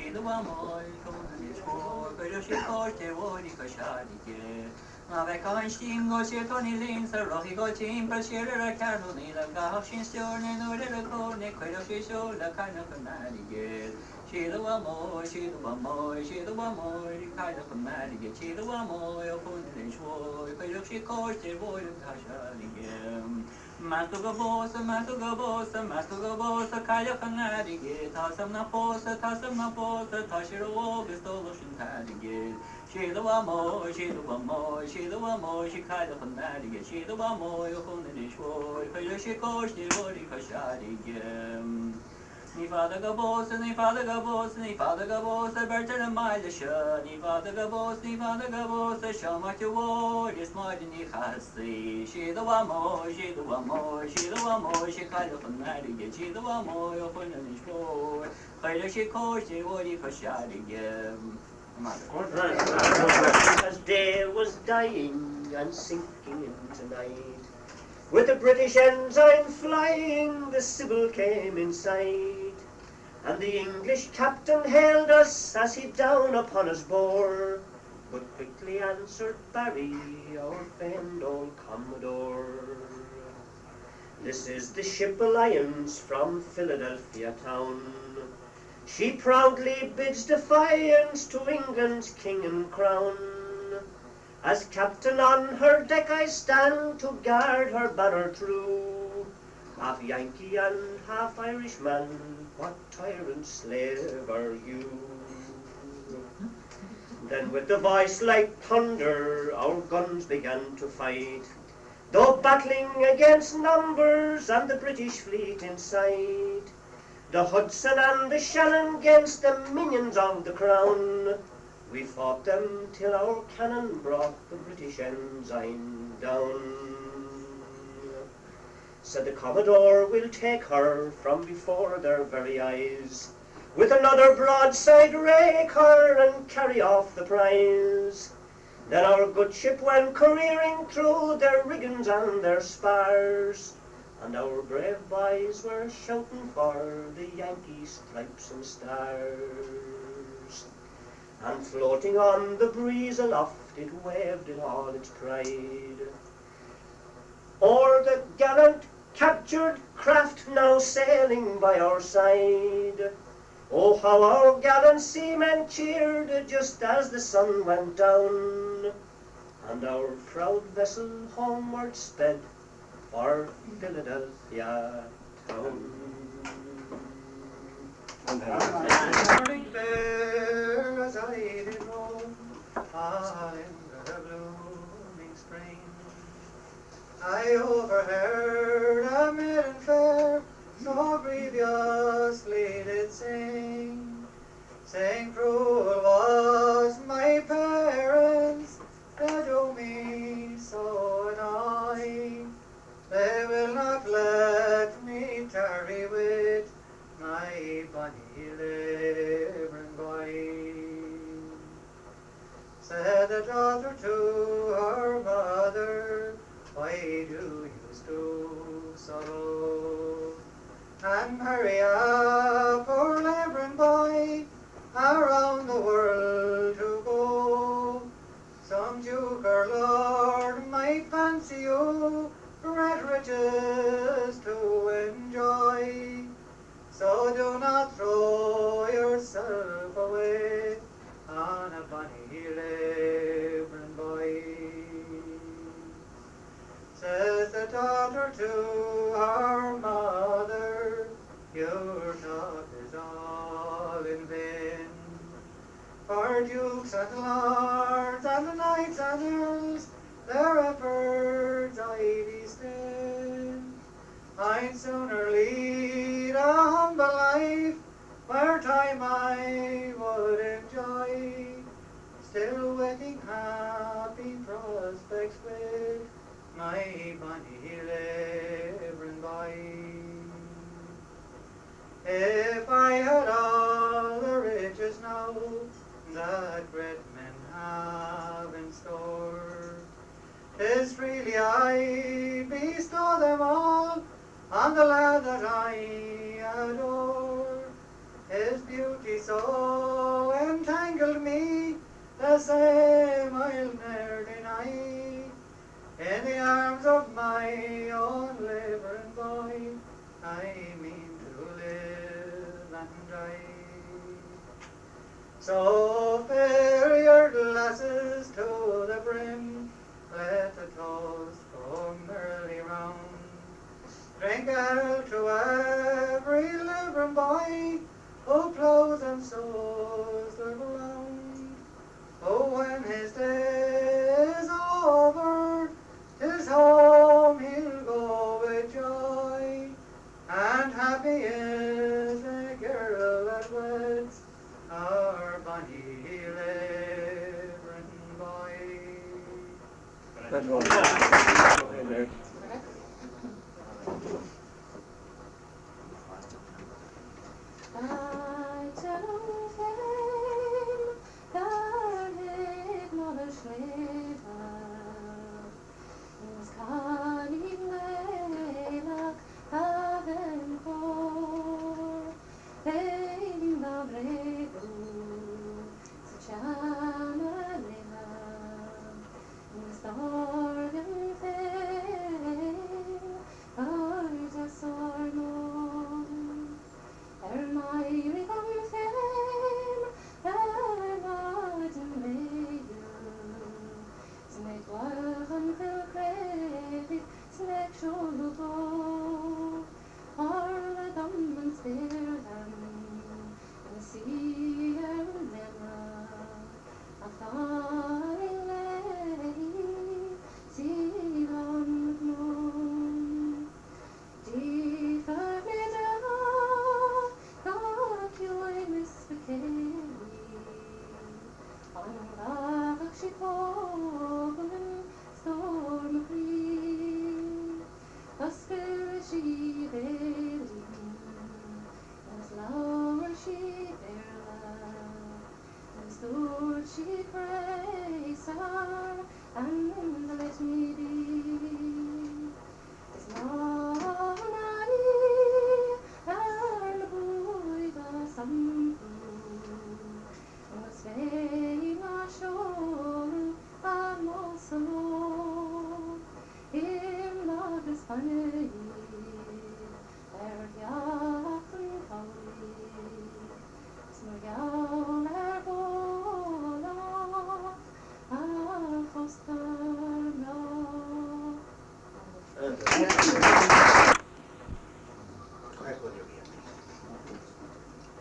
the one more, Conan is war, but she caused the war, Oistín. Oistín goes here, Tony Lins, a rocky got him, but she a Carlow, a Gaelach in stone, and no little corner, quite a fish, a kind of a marriage. She the one more, she the one more, she the one more, kind of a marriage. She the one more, Conan is war, but she caused the war, Cailín. Mastuga bosa, Cailloch and Nadigate, Tassam na posa, Tashiro, Bistoloshin Tadigate. She the one more, she the one more, she the one more, she Cailloch and Nadigate, she the one more, Yohunish boy, for she coached the body Kashadigam. Ni father Gabos, ni father Gabos, ni father Gabos, a better than my Lisha, ni father Gabos, a Shelmalier to war, is more than he has see. She the one more, she the one more, she the one more, she Cailloch and Nadigate, she the one more, Yohunish boy, for she coached the body Kashadigam. As day was dying and sinking into night, with the British ensign flying, the Sybil came in sight, and the English captain hailed us as he down upon us bore, but quickly answered Barry, our famed old Commodore. This is the ship Alliance from Philadelphia town. She proudly bids defiance to England's king and crown. As captain on her deck I stand to guard her banner true. Half Yankee and half Irishman, what tyrant slave are you? Then with the voice like thunder our guns began to fight, though battling against numbers and the British fleet in sight. The Hudson and the Shannon against the minions of the crown, we fought them till our cannon brought the British ensign down. Said the Commodore, we'll take her from before their very eyes, with another broadside rake her and carry off the prize. Then our good ship went careering through their riggings and their spars, and our brave boys were shouting for the Yankee stripes and stars. And floating on the breeze aloft, it waved in all its pride o'er the gallant captured craft now sailing by our side. Oh, how our gallant seamen cheered just as the sun went down, and our proud vessel homeward sped for Philadelphia town. Morning fair as I did roam, in the blooming spring, I overheard a maiden fair so grievously did sing, saying cruel was my parents that do me so annoy. They will not let me tarry with my bonny labouring boy. Said the daughter to her mother, why do you stoop so low, and hurry up, poor labouring boy, around the world to go? Some duke or lord might fancy you red riches to enjoy, so do not throw yourself away on a bonny labouring boy. Says the daughter to her mother, your talk is all in vain, for dukes and lords and the knights and earls, their efforts I disdain. I'd sooner lead a humble life, where time I would enjoy, still waiting happy prospects with my bonny labouring boy. If I had all the riches now that great men have in store, 'tis freely I bestow them all on the lad that I adore. His beauty so In the arms of my own labouring boy, I mean to live and die. So fill your glasses to the brim, let the toast go merrily round. Drink out to every labouring boy who ploughs and sows the ground. Oh, when his day is over, 'tis home he'll go with joy, and happy is the girl that weds our bonny labouring boy. That's one.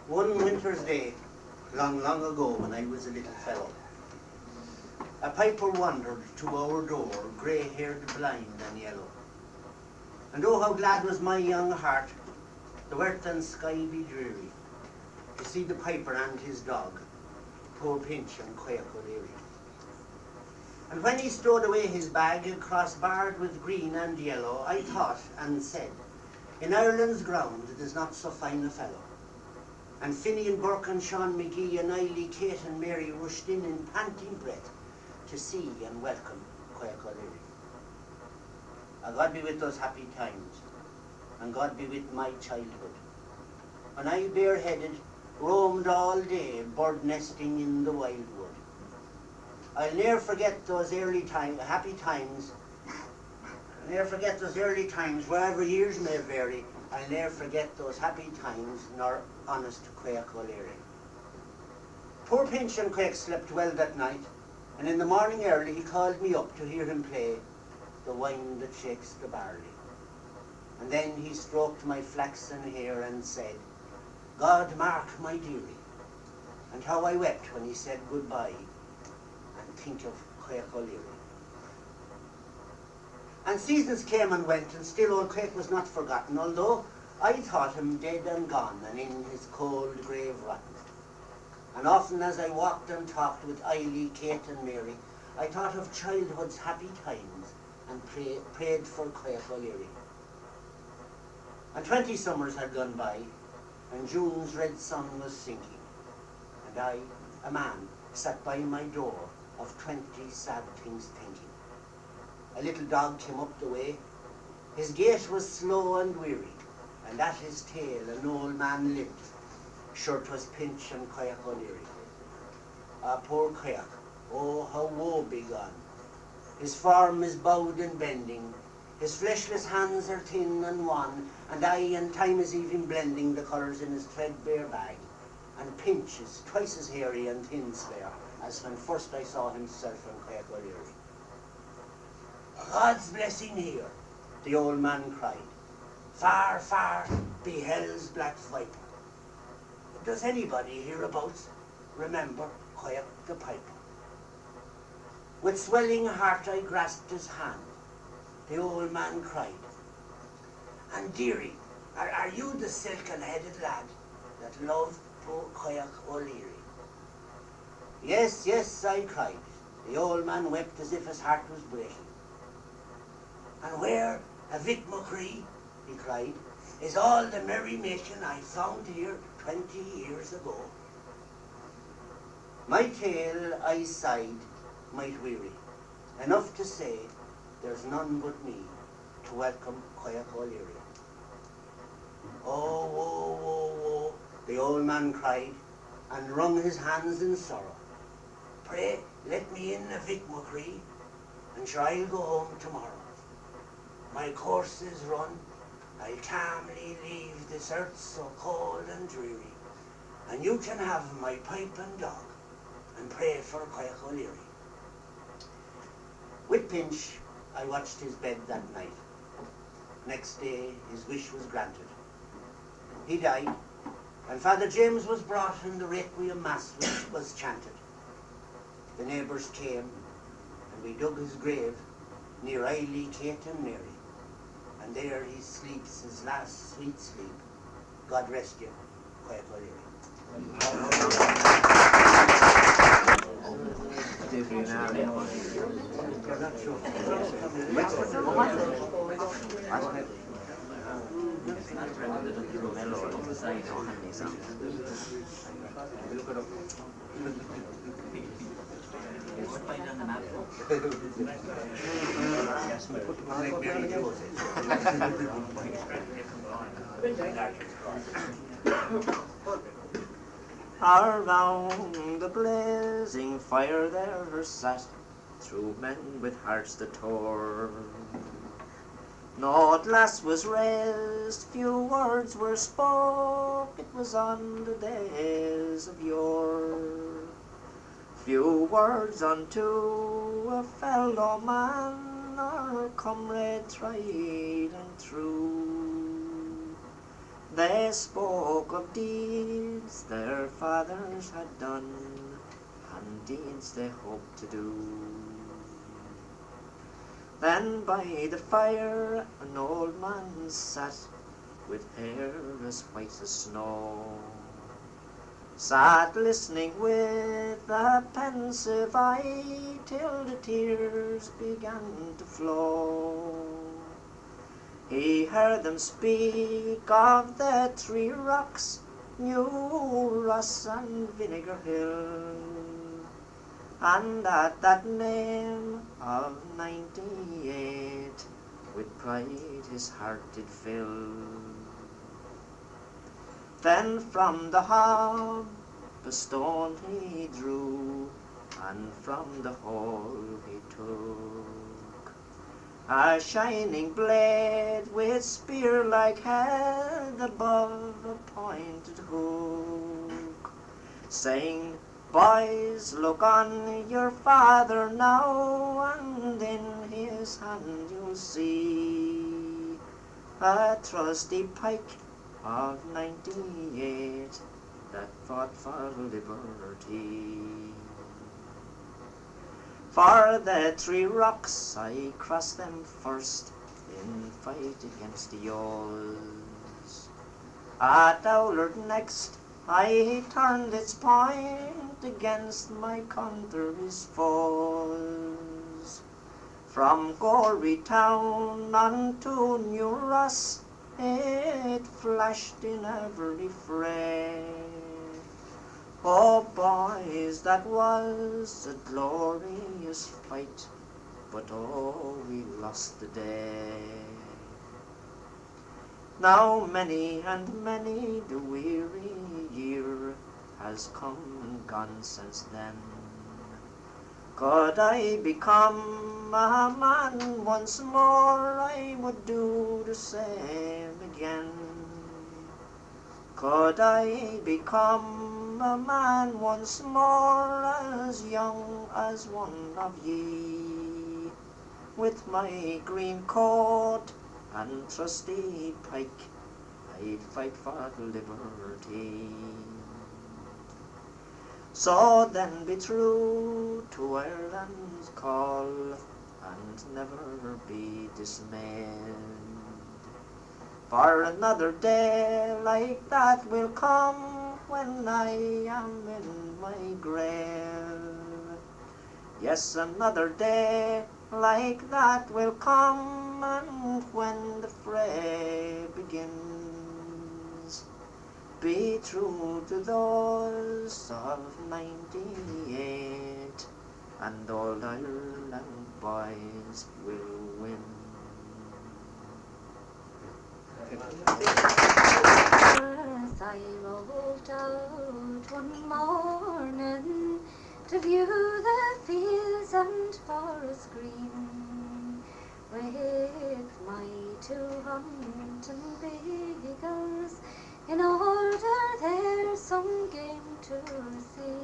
One winter's day, long, long ago, when I was a little fellow, a piper wandered to our door, grey-haired, blind and yellow. And oh, how glad was my young heart, the earth and sky be dreary, to see the piper and his dog, poor Pinch and Caoch O'Leary. And when he stowed away his bag, cross-barred with green and yellow, I thought and said, in Ireland's ground there's not so fine a fellow. And Finian Burke and Sean McGee and Eiley, Kate and Mary rushed in panting breath to see and welcome Caoch O'Leary. God be with those happy times, and God be with my childhood, when I bareheaded roamed all day, bird nesting in the wildwood. I'll ne'er forget those early happy times. I'll ne'er forget those early times, wherever years may vary. I'll ne'er forget those happy times, nor honest Caoch O'Leary. Poor Pinch and Caoch slept well that night, and in the morning early he called me up to hear him play the wine that shakes the barley. And then he stroked my flaxen hair and said, God mark my dearie, and how I wept when he said goodbye, and think of Caoch O'Leary. And seasons came and went, and still old Caoch was not forgotten, although I thought him dead and gone, and in his cold grave rotten. And often as I walked and talked with Eiley, Kate and Mary, I thought of childhood's happy times, and prayed for Caoch O'Leary. And 20 summers had gone by, and June's red sun was sinking, and I, a man, sat by my door of 20 sad things thinking. A little dog came up the way, his gait was slow and weary, and at his tail an old man lived, sure 'twas Pinch and Caoch O'Leary. Ah, poor Caoch, oh, how woe begone. His form is bowed and bending, his fleshless hands are thin and wan, and aye, and time is even blending the colours in his threadbare bag, and Pinch is twice as hairy and thin spare as when first I saw himself in Caoch. God's blessing here, the old man cried. Far, far be hell's black viper. Does anybody hereabouts remember Caoch the piper? With swelling heart I grasped his hand. The old man cried, and dearie, are you the silken-headed lad that loved poor Caoch O'Leary? Yes, yes, I cried. The old man wept as if his heart was breaking. And where, a Vicmuckridge, he cried, is all the merry-making I found here 20 years ago? My tale, I sighed, might weary, enough to say there's none but me to welcome Caoch O'Leary. Oh, oh, oh, oh, the old man cried, and wrung his hands in sorrow. Pray, let me in a Vicmuckridge, and sure I'll go home tomorrow. My course is run, I'll calmly leave this earth so cold and dreary, and you can have my pipe and dog, and pray for Caoch O'Leary. With Pinch, I watched his bed that night. Next day, his wish was granted. He died, and Father James was brought, and the Requiem Mass was chanted. The neighbours came, and we dug his grave near Eiley, Kate and Mary, and there he sleeps his last sweet sleep. God rest you, Caoch O'Leary. Around the blazing fire there sat true men with hearts that tore. No glass was raised, few words were spoke, it was on the days of yore. Few words unto a fellow man, or comrade tried and true. They spoke of deeds their fathers had done, and deeds they hoped to do. Then by the fire an old man sat, with hair as white as snow, sat listening with a pensive eye, till the tears began to flow. He heard them speak of the three rocks, New Ross and Vinegar Hill, and at that name of 98, with pride his heart did fill. Then from the hob a stone he drew, and from the hole he took a shining blade with spear-like head above a pointed hook, saying, "Boys, look on your father now, and in his hand you'll see a trusty pike of 98 that fought for liberty. For the three rocks I crossed them first in fight against the Yolls. At Owlard next I turned its point against my country's foes. From Gory Town unto New Ross it flashed in every fray. Oh boys, that was a glorious fight, but oh, we lost the day. Now many and many the weary year has come and gone since then. Could I become a man once more, I would do the same again. Could I become a man once more, as young as one of ye, with my green coat and trusty pike, I'd fight for liberty. So then be true to Ireland's call, and never be dismayed. For another day like that will come, when I am in my grave. Yes, another day like that will come, and when the fray begins, be true to those of '98, and old Ireland boys will win. As I rolled out one morning to view the fields and forest green, with my 200 beagles in order there some game to see,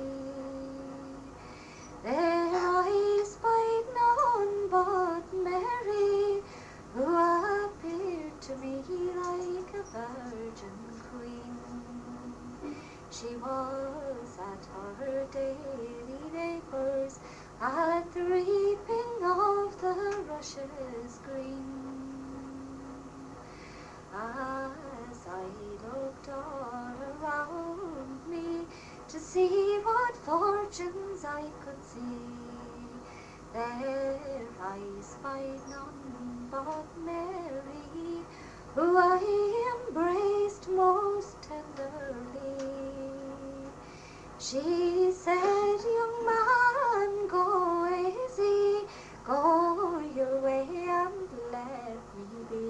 there I spied none but Mary, who appeared to me like a virgin queen. She was at her daily labours, at the reaping of the rushes green. As I looked all around me to see what fortunes I could see, there I spied none but Mary, who I embraced most tenderly. She said, "Young man, go easy, go your way and let me be.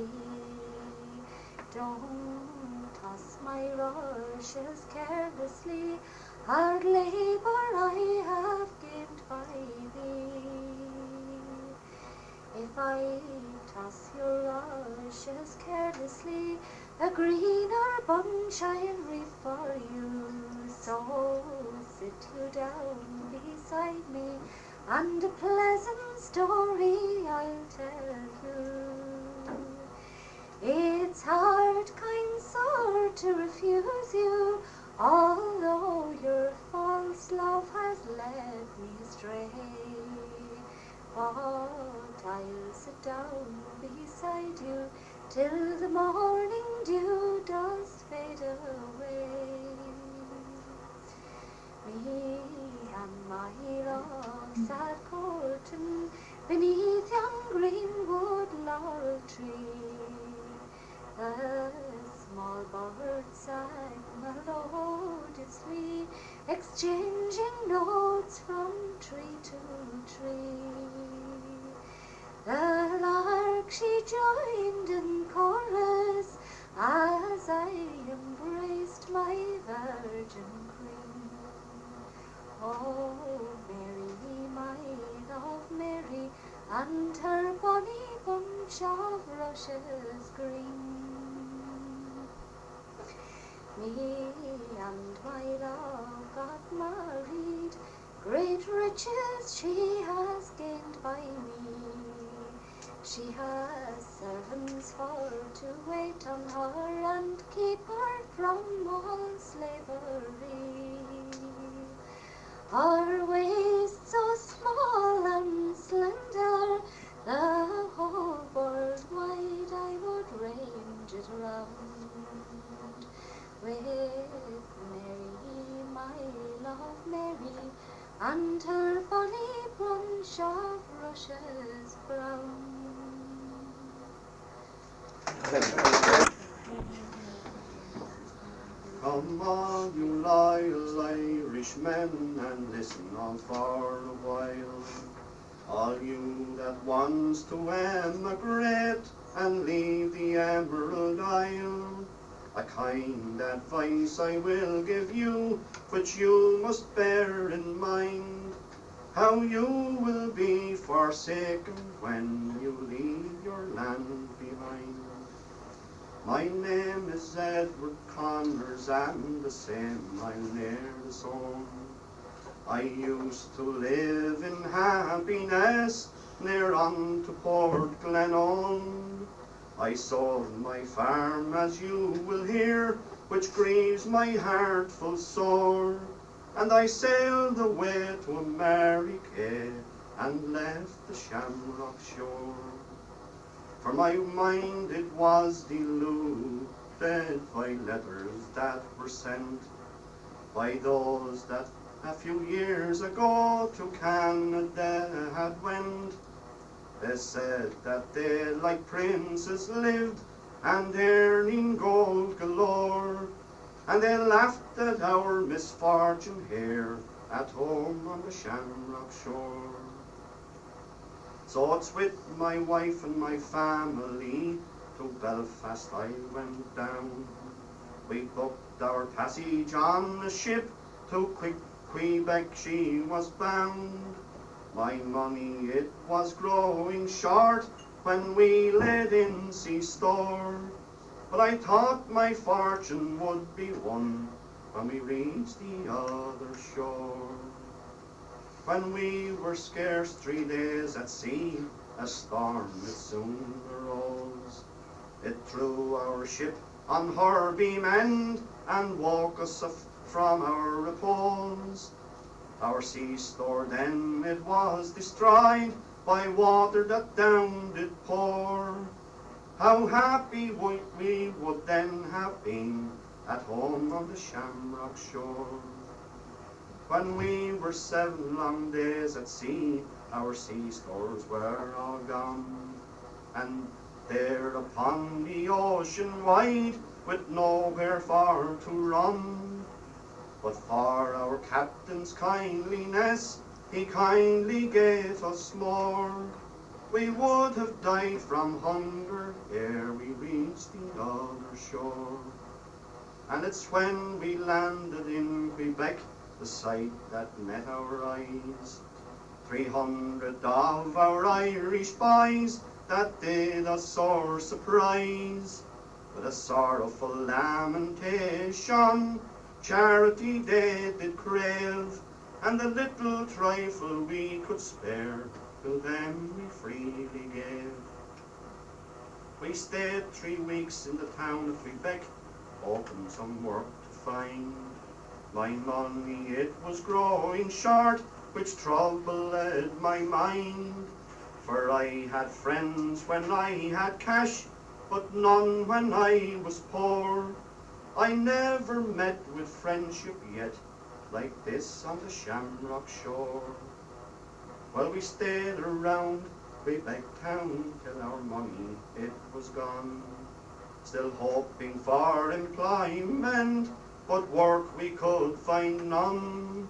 Don't toss my rushes carelessly, hard labour I have gained by thee. If I toss your rushes carelessly, a greener bunch I'll reap for you. So sit you down beside me, and a pleasant story I'll tell you. It's hard, kind sir, to refuse you, although your false love has led me astray. But I'll sit down beside you till the morning dew does fade away. Me and my love sat courting beneath yon greenwood laurel tree. A small bird sang melodiously, exchanging notes from tree to tree. The lark she joined in chorus as I embraced my virgin queen. Oh, Mary, my love, Mary, and her bonny bunch of rushes green. Me and my love got married, great riches she has gained by me. She has servants for to wait on her and keep her from all slavery. Her waist so small and slender, the whole world wide I would range it round. With Mary, my love Mary, and her bonny bunch of rushes brown. Come all you loyal Irishmen, and listen on for a while. All you that wants to emigrate and leave the Emerald Isle, a kind advice I will give you, which you must bear in mind. how you will be forsaken when you leave your land behind. My name is Edward Connors, and the same I'll ne'er disown. I used to live in happiness near unto Port Glenone. I sold my farm, as you will hear, which grieves my heart full sore, and I sailed away to America and left the Shamrock shore. For my mind it was deluded by letters that were sent by those that a few years ago to Canada had went. They said that they like princes lived and earning gold galore, and they laughed at our misfortune here at home on the Shamrock shore. So it's with my wife and my family to Belfast I went down. We booked our passage on the ship to Quebec she was bound. My money it was growing short when we laid in sea store, but I thought my fortune would be won when we reached the other shore. When we were scarce 3 days at sea, a storm it soon arose. It threw our ship on her beam end and woke us up from our repose. Our sea store then it was destroyed by water that down did pour. How happy we would then have been at home on the Shamrock shore. When we were 7 long days at sea, our sea stores were all gone, and there upon the ocean wide, with nowhere far to run, but for our captain's kindliness, he kindly gave us more. We would have died from hunger ere we reached the other shore. And it's when we landed in Quebec, the sight that met our eyes, 300 of our Irish boys that did us sore surprise. With a sorrowful lamentation, charity they did crave, and the little trifle we could spare, to them we freely gave. We stayed 3 weeks in the town of Quebec, hoping some work to find. My money it was growing short, which troubled my mind, for I had friends when I had cash, but none when I was poor. I never met with friendship yet like this on the Shamrock shore. Well, we stayed around Quebec town till our money it was gone, still hoping for employment, but work we could find none.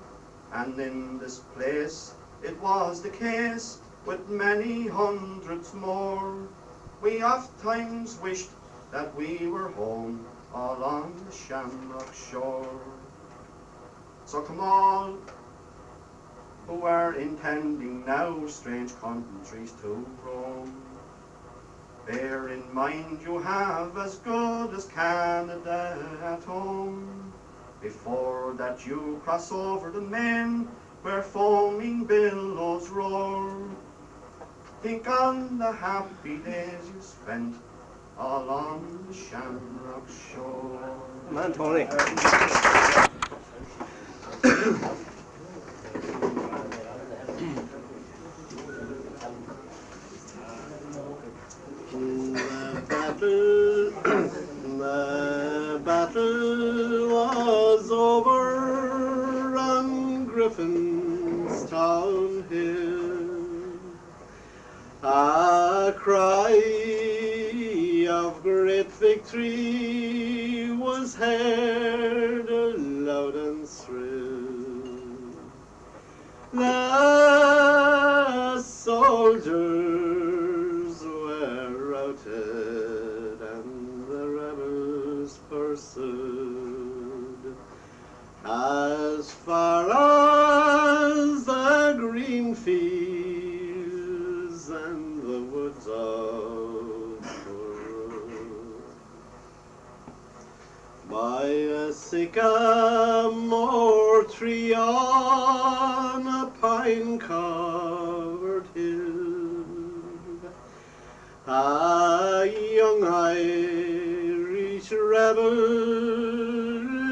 And in this place it was the case with many hundreds more. We oft times wished that we were home, all on the Shamrock shore. So come all who are intending now strange countries to roam, bear in mind you have as good as Canada at home. Before that you cross over the main where foaming billows roar, think on the happy days you spent all on the Shamrock shore. Come on, Tony. The battle was over on Griffinstown hill. A cry of great victory was heard loud and shrill. The soldiers were routed and the rebels pursued as far as the green on a pine-covered hill, a young Irish rebel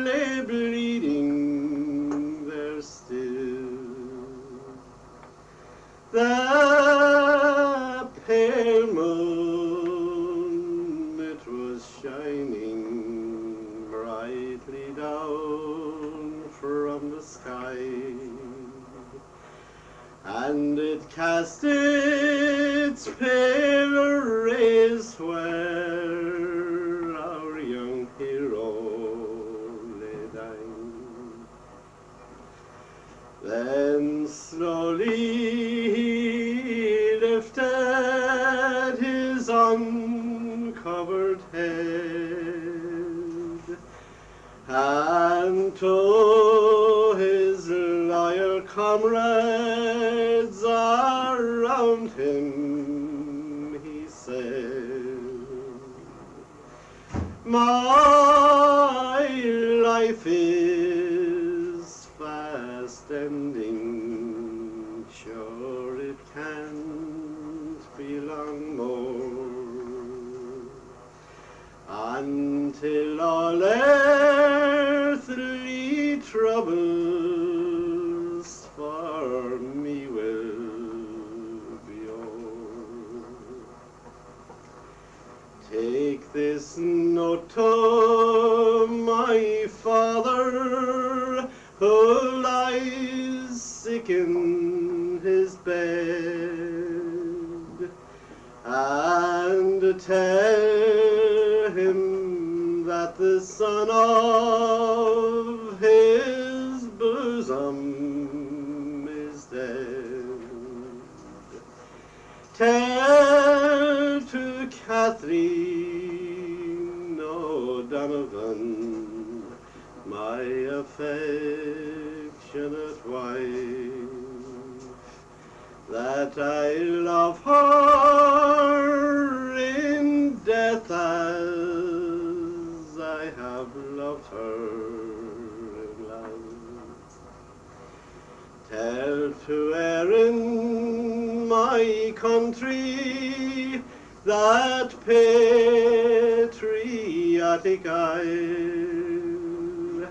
lay bleeding there still. The pale moon, it was shining brightly down from the sky, and it cast its pale rays where our young hero lay dying. Then slowly he lifted his uncovered head, and to his loyal comrades around him he said, "My life is fast ending, sure it can't be long more, until all earthly troubles for me will be o'er. Take this note to my father, who lies sick in his bed, and tell him that the son of his bosom is dead. Tell to Kathleen O'Donovan, my affectionate wife, that I love her in death as I have loved her in life. Tell to Erin, my country, that patriotic isle,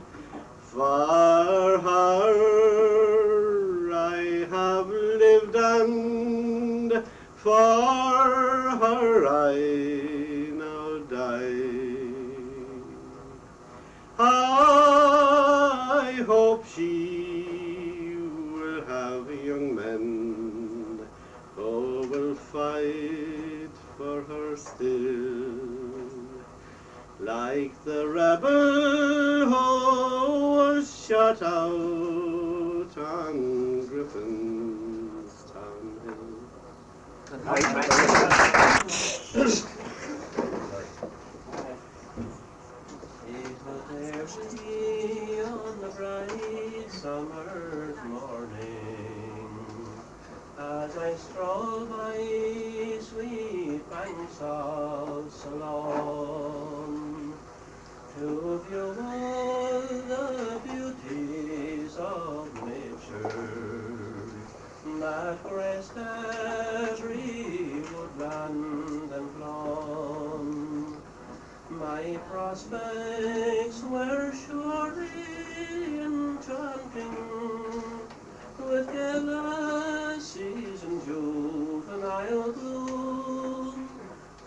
for her I have lived, and for her I now die. I hope she will have young men who will fight for her still, like the rebel who was shot out on Griffinstown Hill. It was early on the bright summer's morning, as I strolled by sweet banks of Sullane, to view all the beauties of nature that graced every woodland and lawn. My prospects were surely enchanting, with galaxies and juvenile bloom,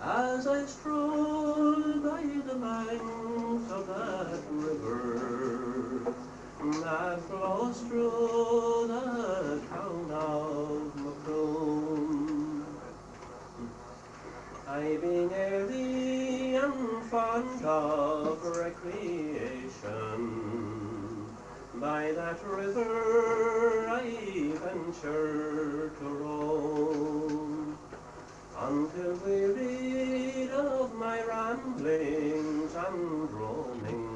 as I strolled by the banks of that river that flows through the town of Malone. I being airy and fond of recreation, by that river I venture to roam, until wearied of my ramblings and roamings,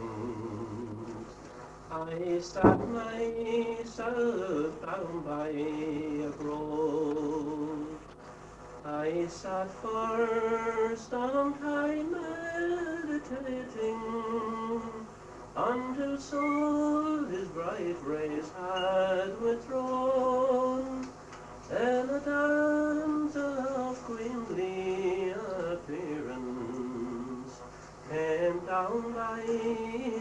I sat myself down by a grove. I sat for some time meditating, until soon his bright rays had withdrawn. Then a damsel of queenly appearance came down by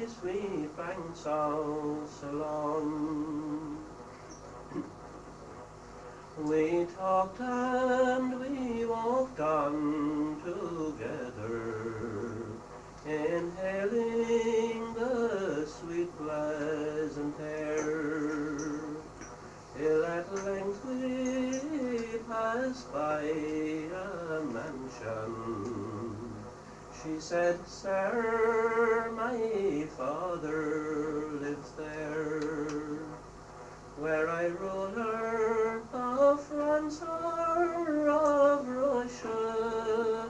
sweet banks of Sullane. We talked and we walked on together, inhaling the sweet pleasant air, till at length we passed by a mansion. She said, "Sir, my father lives there." Where I ruler of France or of Russia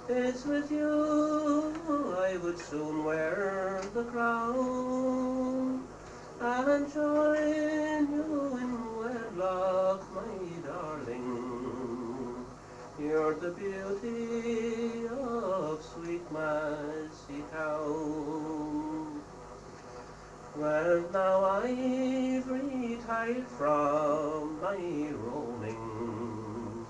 is with you, I would soon wear the crown and join you in wedlock, my darling. You're the beauty of sweet Hayestown. Well, now I've retired from my roaming,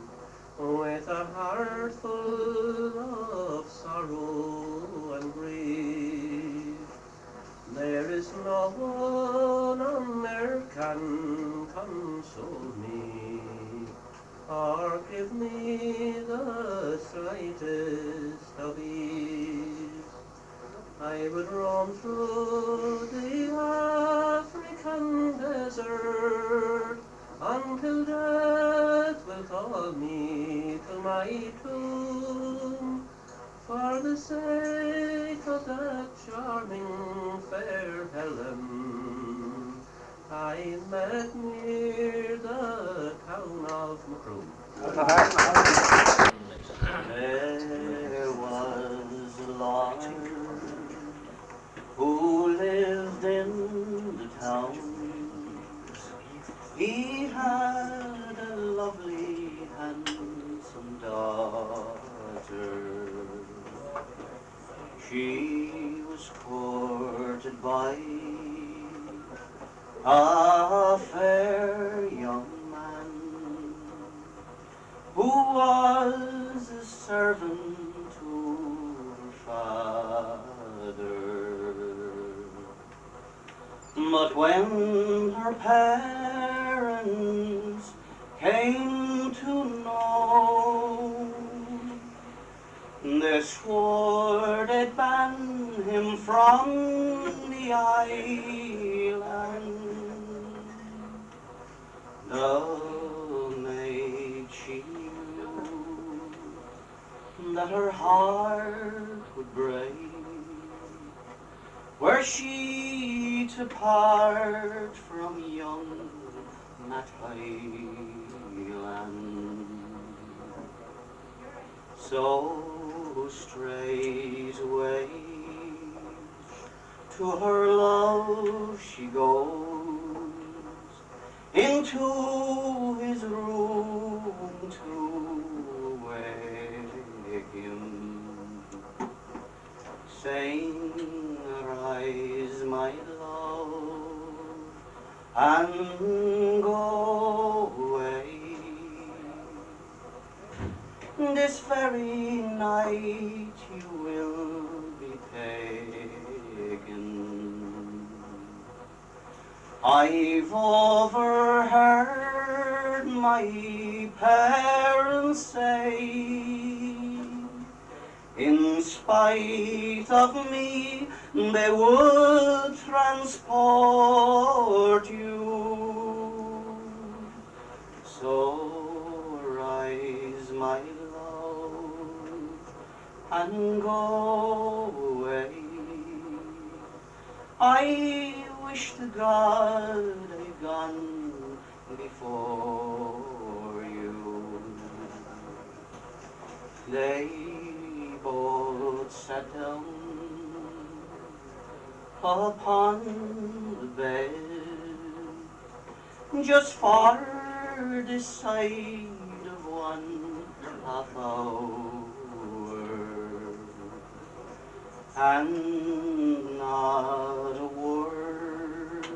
with a heart full of sorrow and grief. There is no one on earth can console me, or give me the slightest of ease. I would roam through the African desert until death will call me to my tomb. For the sake of that charming fair Helen I met near the town of Macroom. There was a lord who lived in the town. He had a lovely, handsome daughter. She was courted by a fair young man who was a servant to her father. But when her parents came to know, they swore they'd ban him from the island. The maid, she knew that her heart would break were she to part from young Hyland. So straightway to her love she goes, into his room to wake him, saying, "Arise, my love, and go away. This very night you will be taken. I've overheard my parents say, in spite of me, they would transport you. So arise, my love, and go away. I wish to God I'd gone before you." They both sat down upon the bed, just for this side of 1/2 hour, and not a word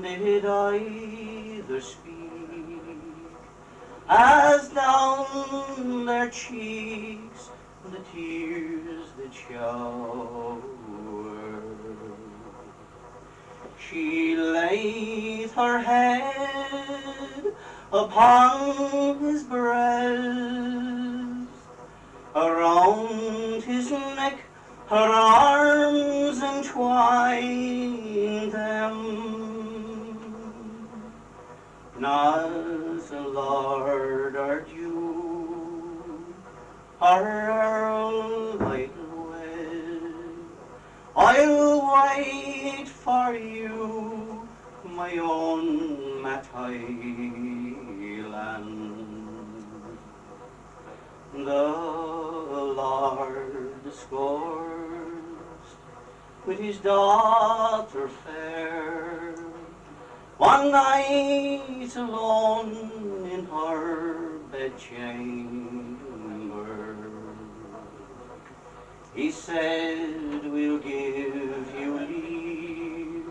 did either speak, as down their cheeks the tears did shower. She laid her head upon his breast, around his neck her arms entwined them. Not a lord art you, our earl I'll wed. I'll wait for you, my own Hyland. The lord discoursed with his daughter fair, one night alone in her bedchamber. He said, we'll give you leave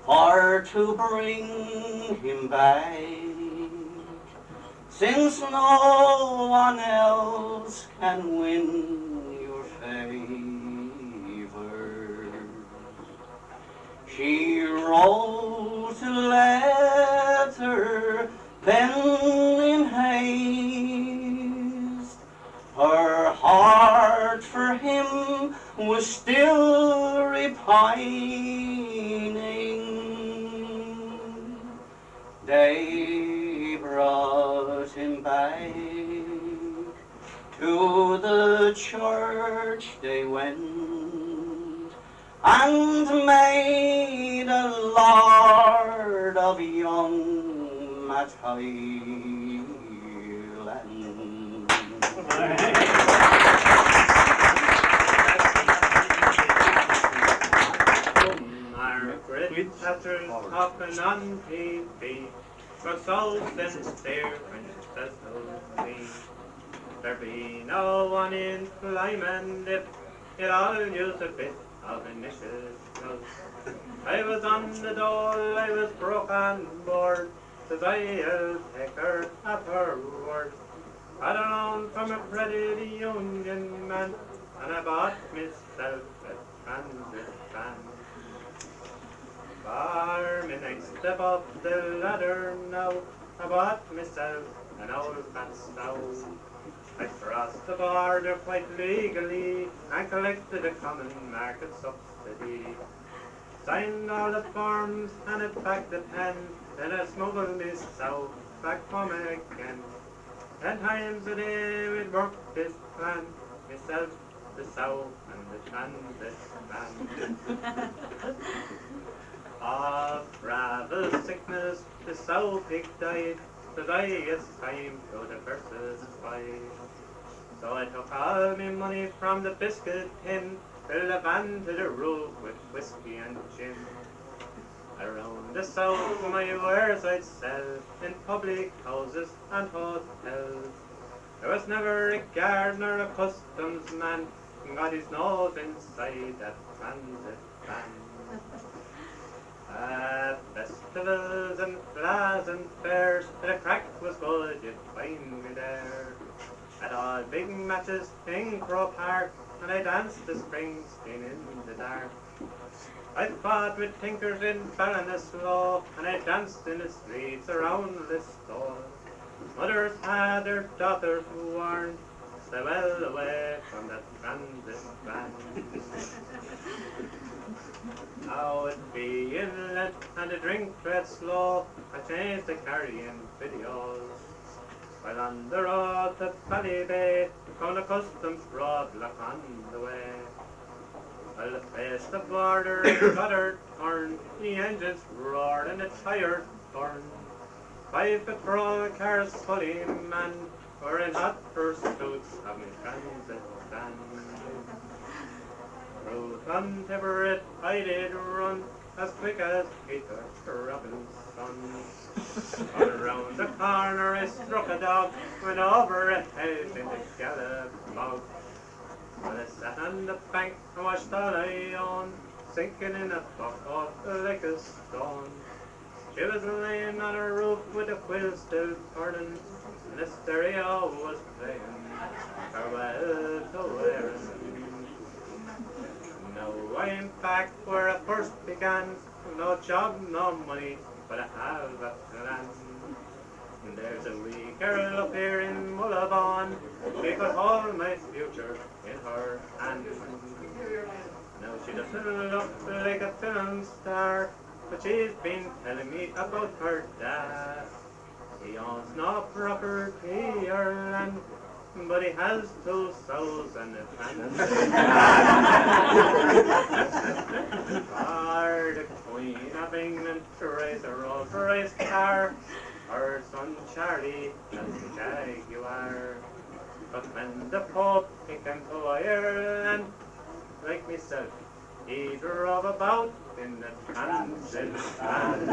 for to bring him back, since no one else can win your favor. She wrote a letter then in haste. Her heart for him was still repining. They brought him back to the church. They went and made a lord of young Hyland. Margaret Thatcher's talking on TV, but so sincere when she says no to me. There be no one in Lyman if it all use a bit of initiative. I was on the dole, I was broke on board, says I'll take her at her word. I had a loan from a credit union man, and I bought myself a transit van. Bar midnight, step up the ladder now, I bought myself an old fat stove. I crossed the border quite legally and collected a common market subsidy. Signed all the forms and I packed the pen, then I smuggled myself back home again. 10 times a day we'd work this plan, myself, the sow, and the transit van. Of gravel sickness, the sow pig died, the it's time to diversify. So I took all my money from the biscuit tin, filled a van to the roof with whiskey and gin. Around the south my wares I'd sell in public houses and hotels. There was never a gardener, a customs man, got his nose inside that transit van. At festivals and flags and fairs, the crack was good, you'd find me there. At all big matches in Crow Park, and I danced the Springsteen in the dark. I fought with tinkers in Ballinasloe, and I danced in the streets around the store. Mothers had their daughters warned, stay well away from that transit van. Now it be inlet and the drink tread slow, I changed the carrying videos. While on the road to Ballybay, found a customs roadblock on the way. I'll face the border, the gutter turned, the engines roared and the tires burned. 5 patrol cars fully manned, were in hot pursuits of my transit van. Through Clontiverett I did run, as quick as Peter Robinson. All around the corner I struck a dog, went over a head in the Gaelach bog. When I sat on the bank and watched the lion sinking in a bucket like a stone. She was laying on her roof with the quill still turning, and the stereo was playing Farewell to Erin. Now I am back where I first began, no job, no money, but I have a plan. And there's a wee girl up here in Mullabon, we could hold my future in her hand. Now she doesn't look like a film star, but she's been telling me about her dad. He owns no property or land, but he has 2 souls and a hand. Are the Queen of England to raise a Rolls Royce car, her son Charlie has a Jaguar. But when the Pope he came to Ireland, like myself, he drove about in the transit van.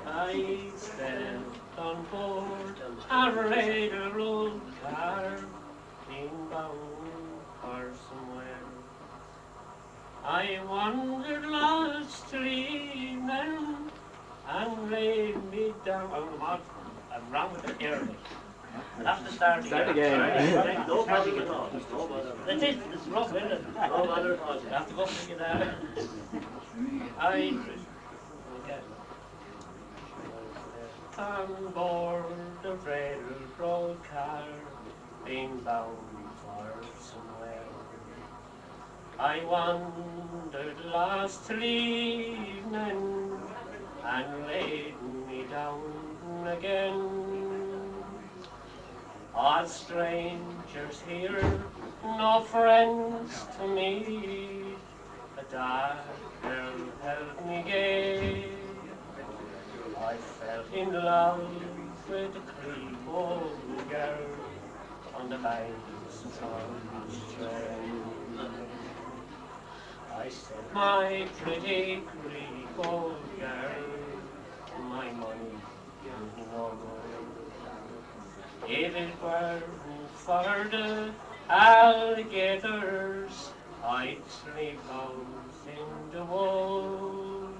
I stand on board a railroad car, inbound for somewhere. I wandered lost dreaming and laid me down. I'm wrong with the ear. I'll have to start again. Start again. No problem at all. No bother. It's rough, isn't it? No bother at all. You have to go bring it down. on board the railroad car, being bound for somewhere. I wandered last till evening and laid me down again. All strangers here, no friends to me, a dark girl held me gay. I fell in love with a creep old girl on the banks of Sullane. I said, my pretty creep old girl, my money is no good. If it weren't for the alligators, I'd sleep out in the wood.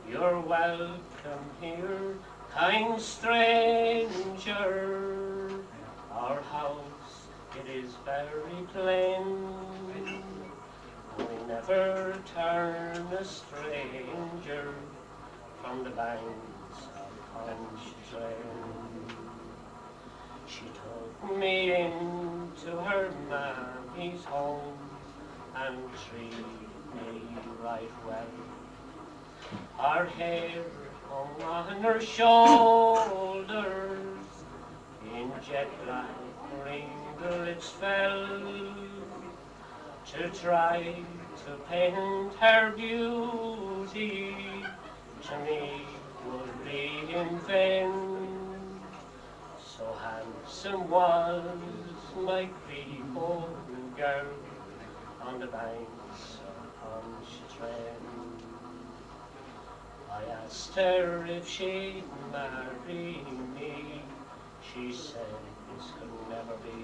You're welcome here, kind stranger. Our house, it is very plain. We never turn a stranger from the banks of Hayestown. She took me into her mammy's home and treated me right well. Her hair hung on her shoulders, in jet black ringlets fell. To try to paint her beauty, to me would be in vain. So handsome was my creep old girl on the banks of Hayestown. I asked her if she'd marry me. She said this could never be,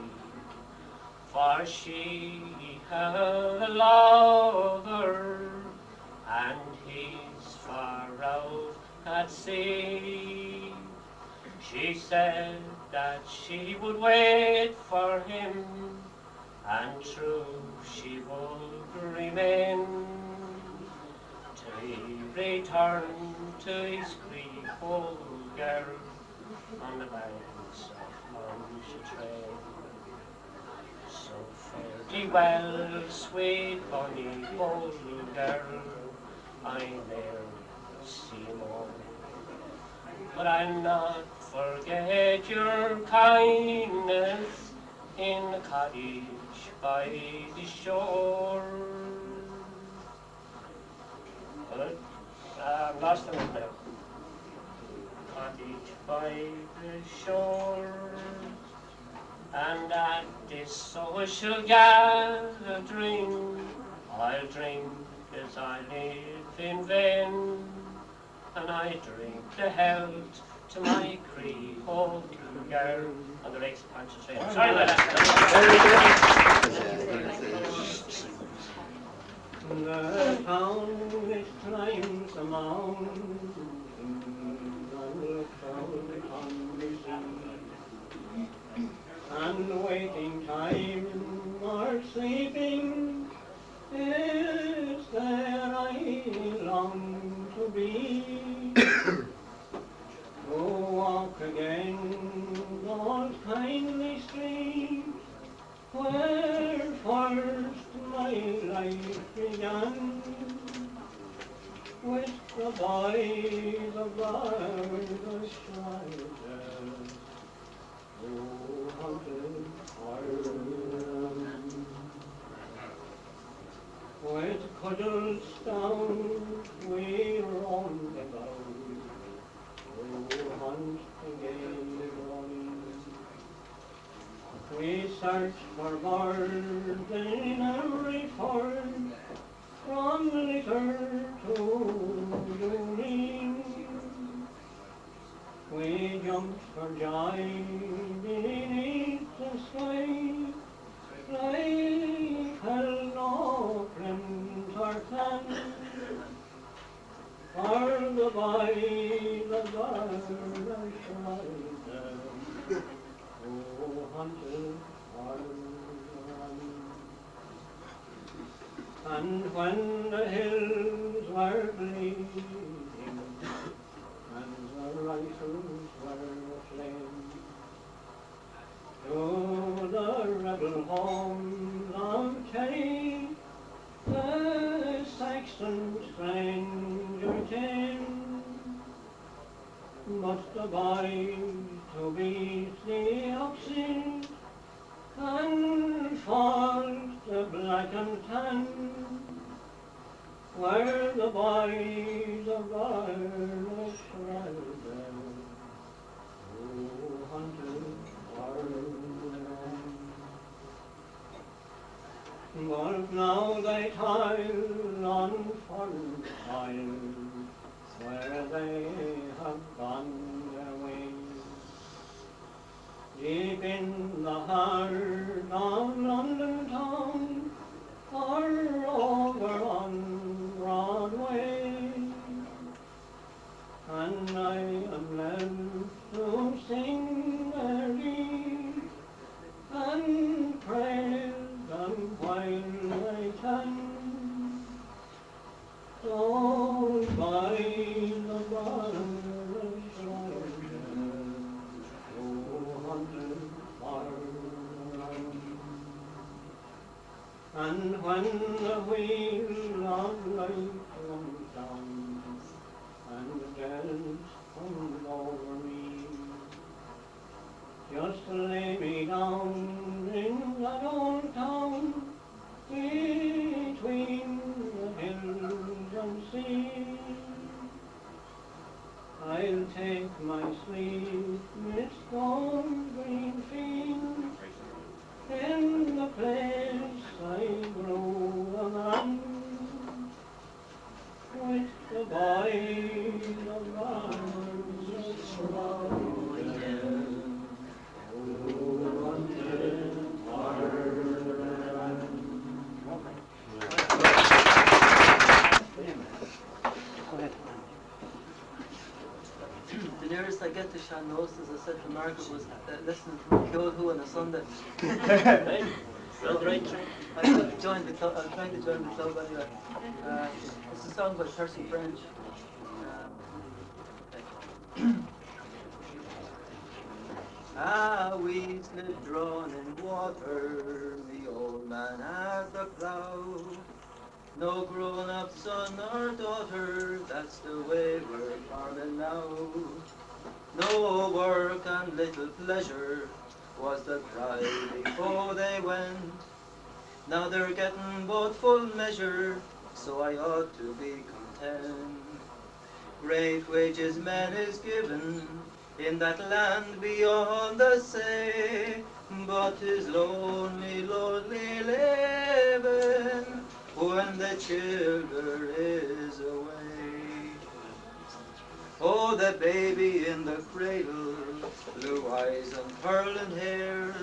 for she had a lover, and he's far out at sea. She said that she would wait for him, and true she would remain, till he returned to his creep old girl on the banks of Hayestown. So fare thee well, sweet Bonny old girl, I ne'er see more. But I'll not forget your kindness in the cottage by the shore. But I've lost the one now. Cottage by the shore, and at this social gathering, I'll drink as I live in vain, and I drink the health to my creep old girl on the lakes of Hayestown. Sorry about that. The town which climbs the mountain, and the crowd on the sea, and waiting time or sleeping is there I long to be. To walk again those kindly streets where first my life began, with the boys aboard the shelter who hunted Ireland. With cudgels down we roamed about, to hunt again the Bonny. We searched for birds in every ford, from Litter to Dublin. We jumped for joy beneath the sky, life held no friends or clan, for the boys aboard the shelter who hunted Ireland. And when the hills were bleeding and the rifles were aflame. To the rebel home of Kerry, the Saxon stranger came, but the boy to beat the oxen and fought the black and tan, where the boys of Ireland ridden, who hunted for the land. But now they toil on foreign soil, where they have gone their way. Deep in the heart of London town, or over on Broadway, and I am left to sing merrily and praise them while I can. So by the barber's riding, who hunted for the land. And when the wheel of life comes down, and the guilt comes over me, just lay me down in that old town, between the hills and sea. I'll take my sleep midst those green fields, in the place I grew a man, with the boys of ours riding, who hunted Ireland. Go ahead. The nearest I get to Shannos, as I said to Margaret, was listening to Caoch on a Sunday. So I could join the club. I'm trying to join the club anyway. It's a song by Percy French. We slid drawn in water, the old man at the plough. No grown-up son or daughter, that's the way we're farming now. No work and little pleasure was the cry before they went. Now they're getting both full measure, so I ought to be content. Great wages man is given in that land beyond the sea, but 'tis lonely, lonely living when the childer is away. Oh, the baby in the cradle, blue eyes and curling hair,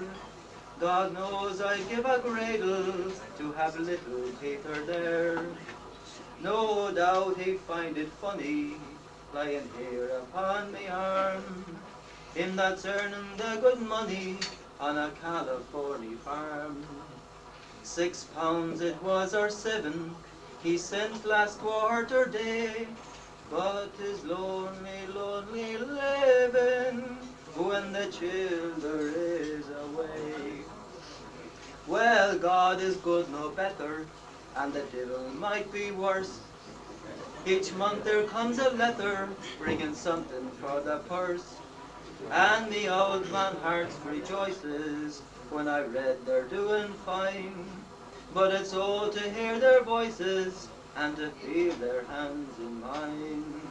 God knows I'd give a cradle to have little Peter there. No doubt he'd find it funny, lying here upon me arm, him that's earning the good money on a California farm. £6 it was, or 7, he sent last quarter day, but 'tis lonely, lonely living when the childer is away. Well, God is good, no better, and the devil might be worse. Each month there comes a letter bringing something for the purse, and the old man heart rejoices when I read they're doing fine. But it's all to hear their voices and to feel their hands in mine,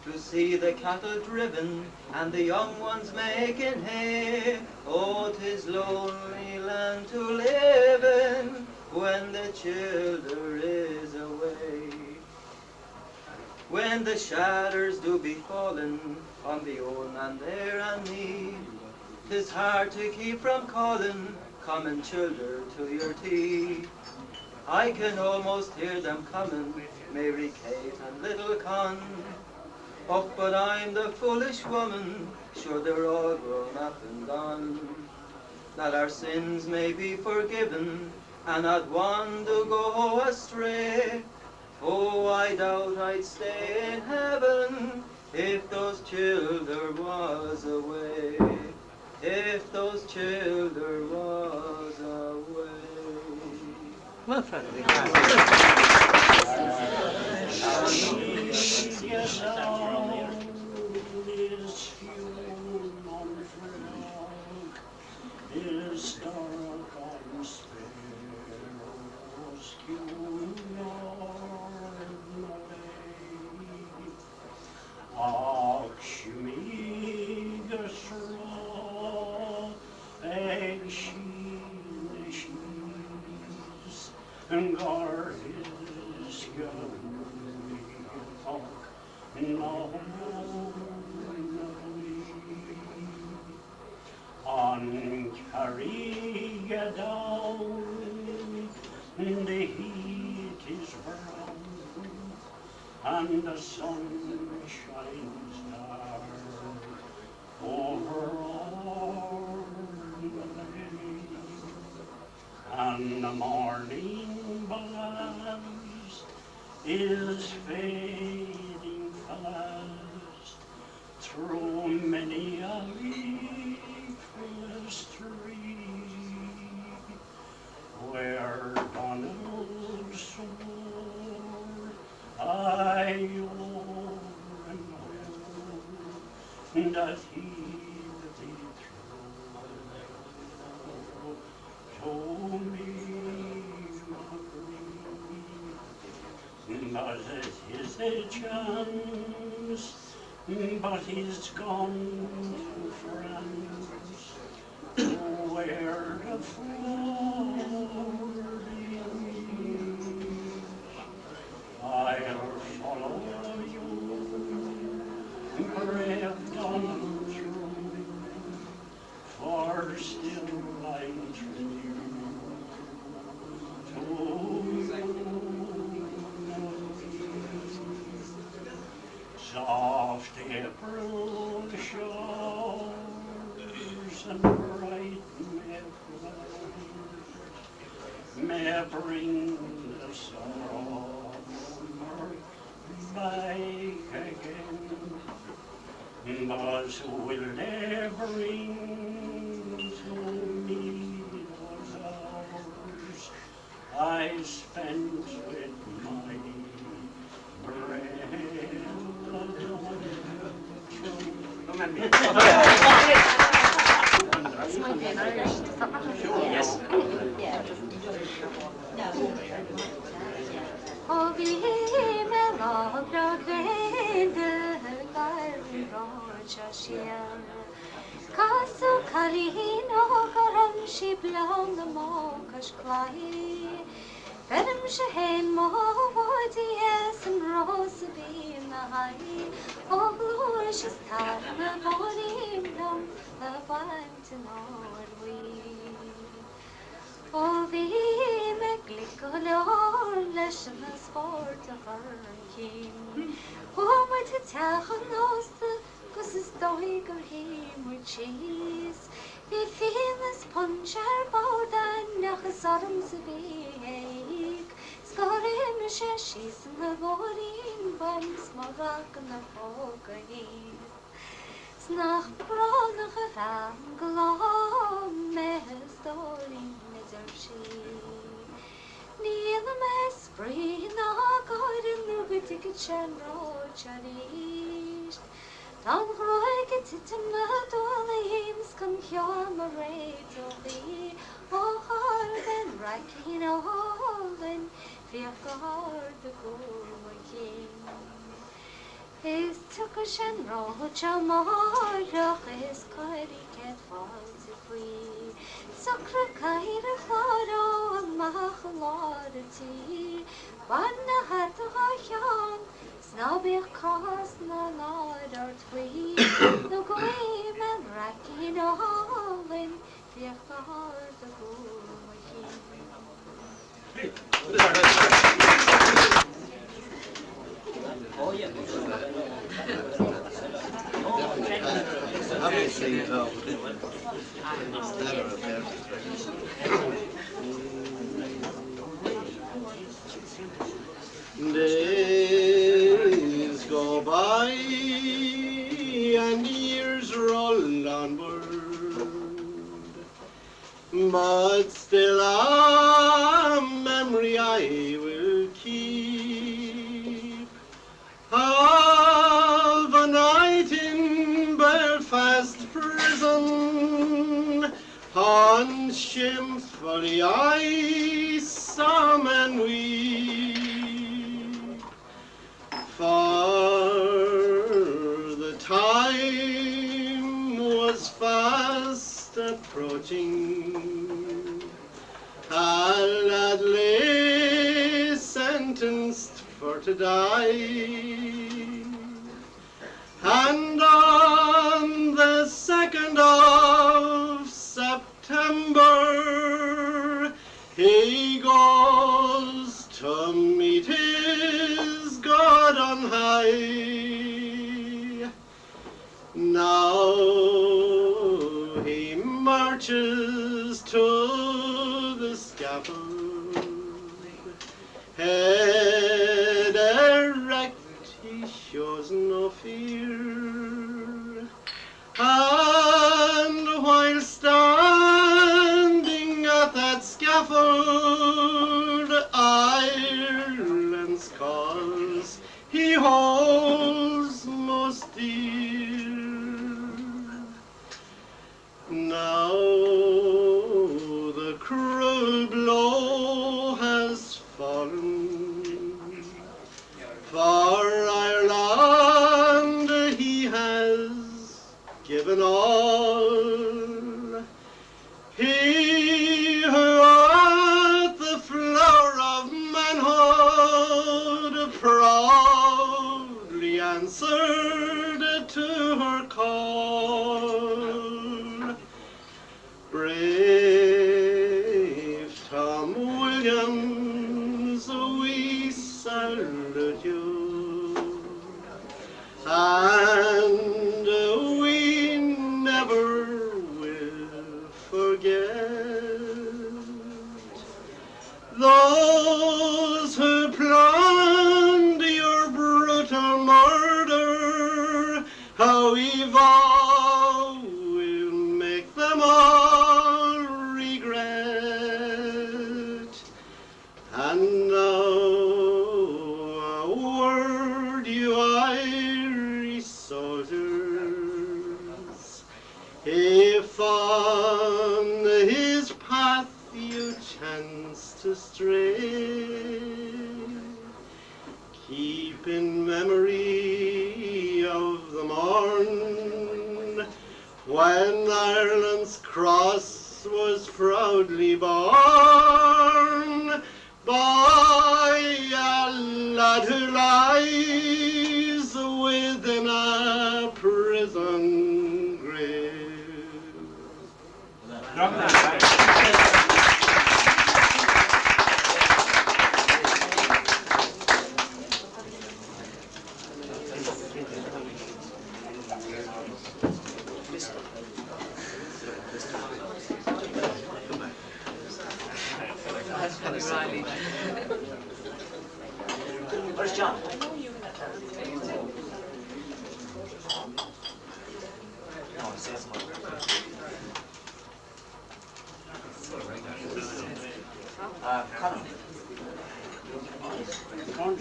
to see the cattle driven and the young ones making hay. Oh, 'tis lonely land to live in when the childer is away. When the shadows do be falling on the old man there and me, 'tis hard to keep from calling, come and childer to your tea. I can almost hear them coming, Mary Kate and little Con. Oh, but I'm the foolish woman, sure they're all grown up and gone. That our sins may be forgiven, and not one to go astray. Oh, I doubt I'd stay in heaven if those children was away, if those children was away. Well, Friday. And God is young, no, on carry you down, the heat is brown, and the sun shines down over all the lake, and the morning blaze is fading fast through many a leafless tree, where Donald swore I owe and owe that he'll be true to me. But it is a chance, but he's gone to France, where the flowering I'll follow you, brave Donald True, for still I'm true to soft April showers and bright may bring the summer back again, but will they bring to me those hours I spent with my That's my favorite. Yes. Oh, we will all grow Castle Cailín, oh, Colm, she blown the mockers clay. Venom Mhaimeo, Oistín, and Rose be in the high. Oh, glorious time, the Bonny, the wine to Norway. Oh, the Mick, leis na sport a hurricane. Oh, my to tell knows the cause it's doig or him with cheese. If he was puncher board and nachas arms a big. Score him a she's in the boarding bombs, my rock and the poker. Snach bronach a ram glom, mes doling misershi. Near the mess, spring, knock out in the ticket and road charish. Don Roy gets it to mud, all the hymns come here, Mairead, oh, hard and racking all, and fear guard the good king. His took a shan roach, a more, his coily cat falls if we. Sucre kaira chloro, a MacConfhaola tea, one hat to Hayestown. Snobby cost no nod or tweed, no gleam and racking all in the heart of Oh, yeah. Obviously, days go by but still a memory I will keep of a night in Belfast prison. On shamefully I saw men weep, for the time was fast approaching. A lad lay sentenced for to die, and on the 2nd of September he goes to meet his God on high. Now he marches to the scaffold, head erect, he shows no fear, and while standing at that scaffold, Ireland's cause he holds most dear. Now the cruel blow has fallen, for Ireland he has given all. He who at the flower of manhood proudly answered to her call. Brave Tom Williams, we salute you, and we never will forget those who planned your brutal murder. How we vow we'll make them all regret. And now a word, you Irish soldiers, if on his path you chance to stray, keep in memory of the morn when Ireland's cross was proudly borne by a lad who lies within a prison grave. Where's John? No, it says Colm.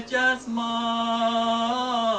Just my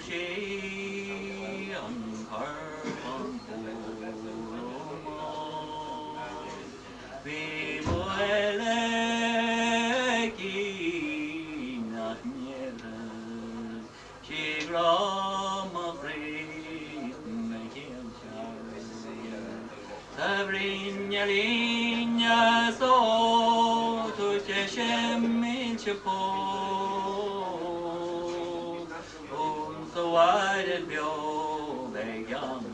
she on carbon we not near she grama free Sabrina linja so to shem po so wide bio they young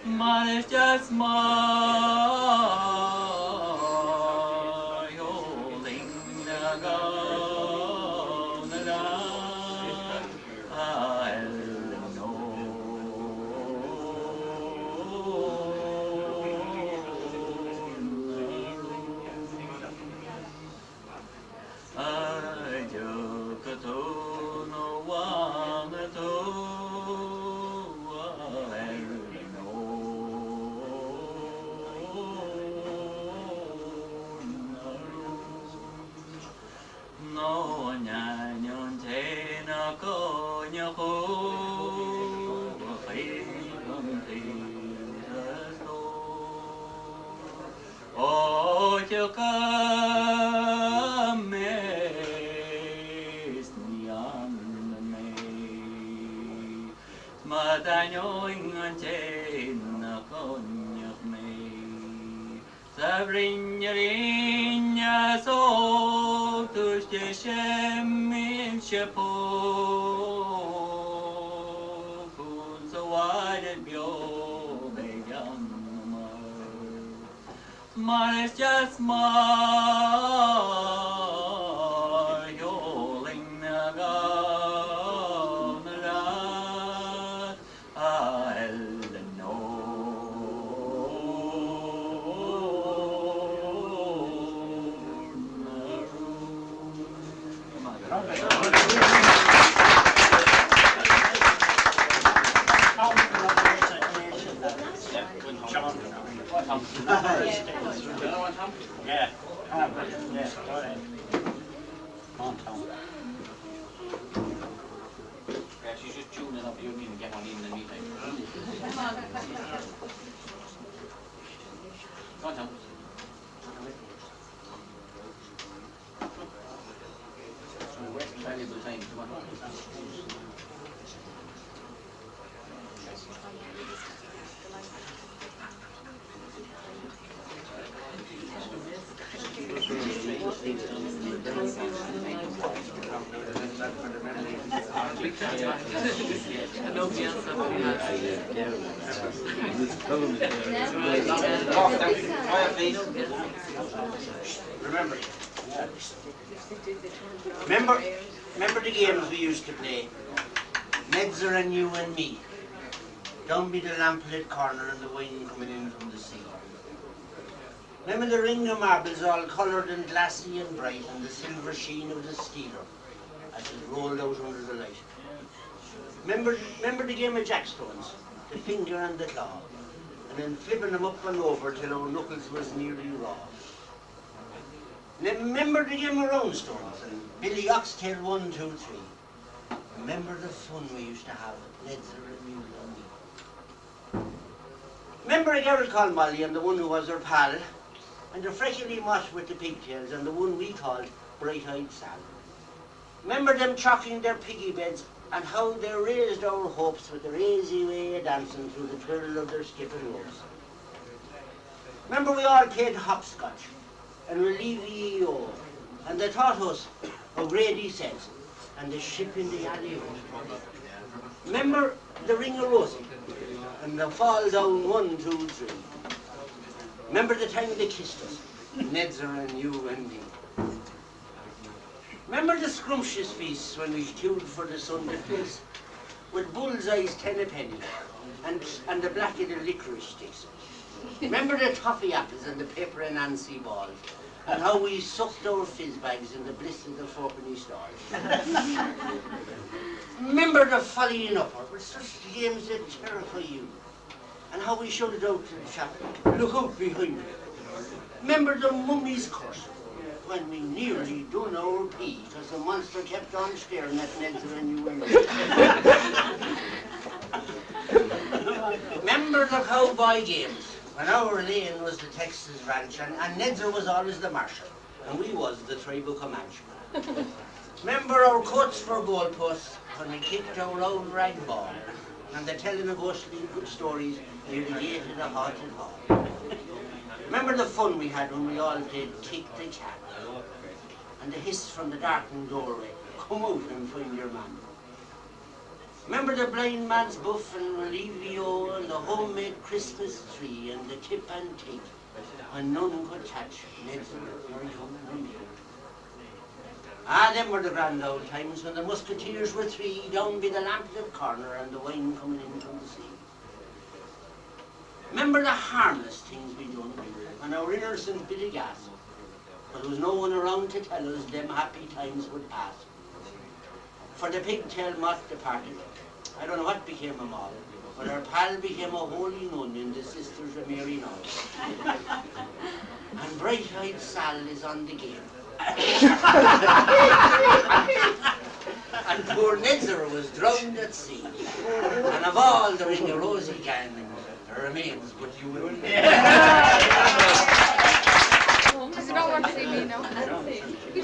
man is just my Sabrina so to shem in shepo so wide bio began my is just my yoling naga Yeah. Yeah. Go ahead. On Tom. Yeah, she's just tuning up. You need to get one in the meeting. Go on, Tom. Valuable time. Come on. Remember the games we used to play? Nedzer and you and me. Down by the lamplit corner and the wine coming in from the sea. Remember the ring of marbles all coloured and glassy and bright and the silver sheen of the stealer as it rolled out under the light. Remember the game of jackstones, the finger and the claw, and then flipping them up and over till our knuckles was nearly raw. Remember the game of roundstones and Billy Oxtail 1, 2, 3. Remember the fun we used to have at Nedzer and you and me. Remember a girl called Molly and the one who was her pal, and the freshly mosh with the pigtails and the one we called Bright-Eyed Sal. Remember them chalking their piggy beds and how they raised our hopes with their easy way of dancing through the twirl of their skipping ropes. Remember we all played hopscotch and Relievio, and they taught us how Grady says and the ship in the alley. Remember the ring of rosy and the fall down 1, 2, 3. Remember the time they kissed us, Nedzer and you and me. Remember the scrumptious feasts when we queued for the Sunday feast with bullseyes 10 a penny and the black of the licorice sticks. Remember the toffee apples and the pepper and Nancy balls and how we sucked our fizz bags in the bliss of the fourpenny stalls. Remember the follying upper with such games that terrify you and how we shouted out to the chap, look out behind you. Remember the mummy's curse when we nearly done our pee, because the monster kept on staring at Nedzer and you and me. Remember the cowboy games, when our lane was the Texas ranch, and Nedzer was always the marshal, and we was the tribal Comanche. Remember our cuts for goalposts, when we kicked our old rag ball, and the telling of ghostly good stories near the gate of the haunted hall. Remember the fun we had when we all played kick the cat, and the hiss from the darkened doorway, come out and find your man. Remember the blind man's buff and Olivio and the homemade Christmas tree and the tip and tape, when none could touch Nedzer or young or me. Ah, them were the grand old times when the musketeers were three down by the lamplit corner and the wine coming in from the sea. Remember the harmless things we done when our innocent bit of gas, but there was no one around to tell us them happy times would pass. For the pigtail moth departed, I don't know what became of all, but our pal became a holy nun in the Sisters of Mary now. And bright-eyed Sal is on the game. And poor Nedzer was drowned at sea. And of all the ring of rosy gang, there remains but you and me. Does he not want to see me now?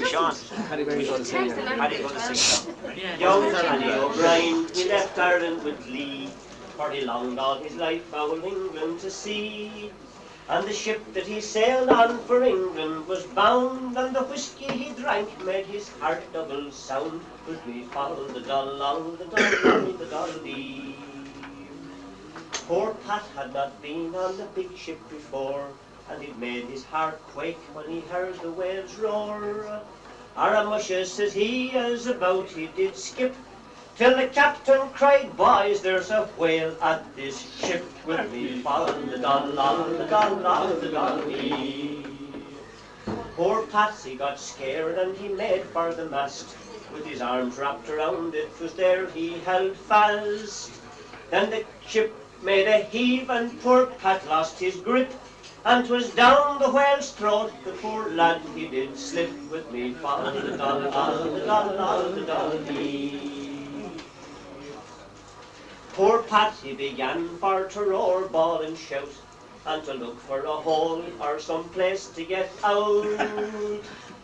Sean, Paddy Byrne going to sing. Paddy going to sing. Young Paddy O'Brien, he left Ireland with Lee, for he longed all his life out of England to see. And the ship that he sailed on for England was bound, and the whiskey he drank made his heart double sound. But we followed the doll, the doll, the dolly. Poor Pat had not been on the big ship before, and it made his heart quake when he heard the waves roar. Aramusha, says he, as about he did skip, till the captain cried, boys, there's a whale at this ship. With me follow the doll, the doll, the dolly. Poor Patsy got scared and he made for the mast. With his arms wrapped around it, 'twas there he held fast. Then the ship made a heave and poor Pat lost his grip, and 'twas down the whale's throat the poor lad he did slip. With me follow the doll, the doll, the dolly. Poor Patsy began for to roar, bawl and shout, and to look for a hole or some place to get out.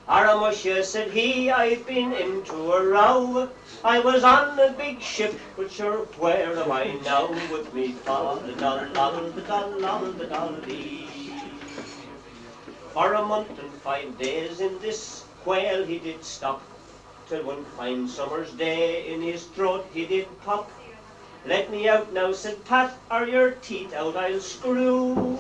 Aramusha, said he, I've been into a row. I was on a big ship, but sure, where am I now? With me follow the doll, the doll, the dolly. For a month and 5 days in this whale he did stop, till one fine summer's day in his throat he did pop. Let me out now, said Pat, or your teeth out I'll screw.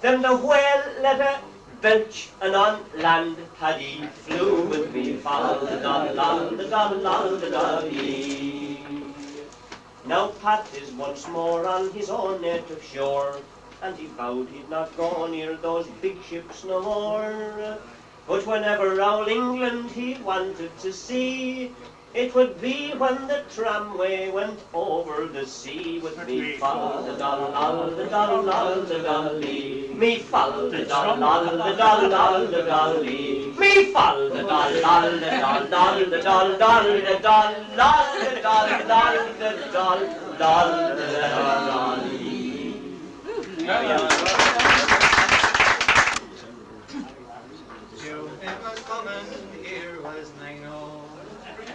Then the whale let a belch, and on land Paddy flew. With me follow the doll, the doll, the dolly. Now Pat is once more on his own native shore, and he vowed he'd not go near those big ships no more. But whenever round England he wanted to see, it would be when the tramway went over the sea. With me follow the doll, the doll, the dolly. Me follow the doll, the doll, the dolly. Me follow the doll, the doll, the doll, the doll, the doll, the doll, the doll, the dolly. It was coming, here was 9-0.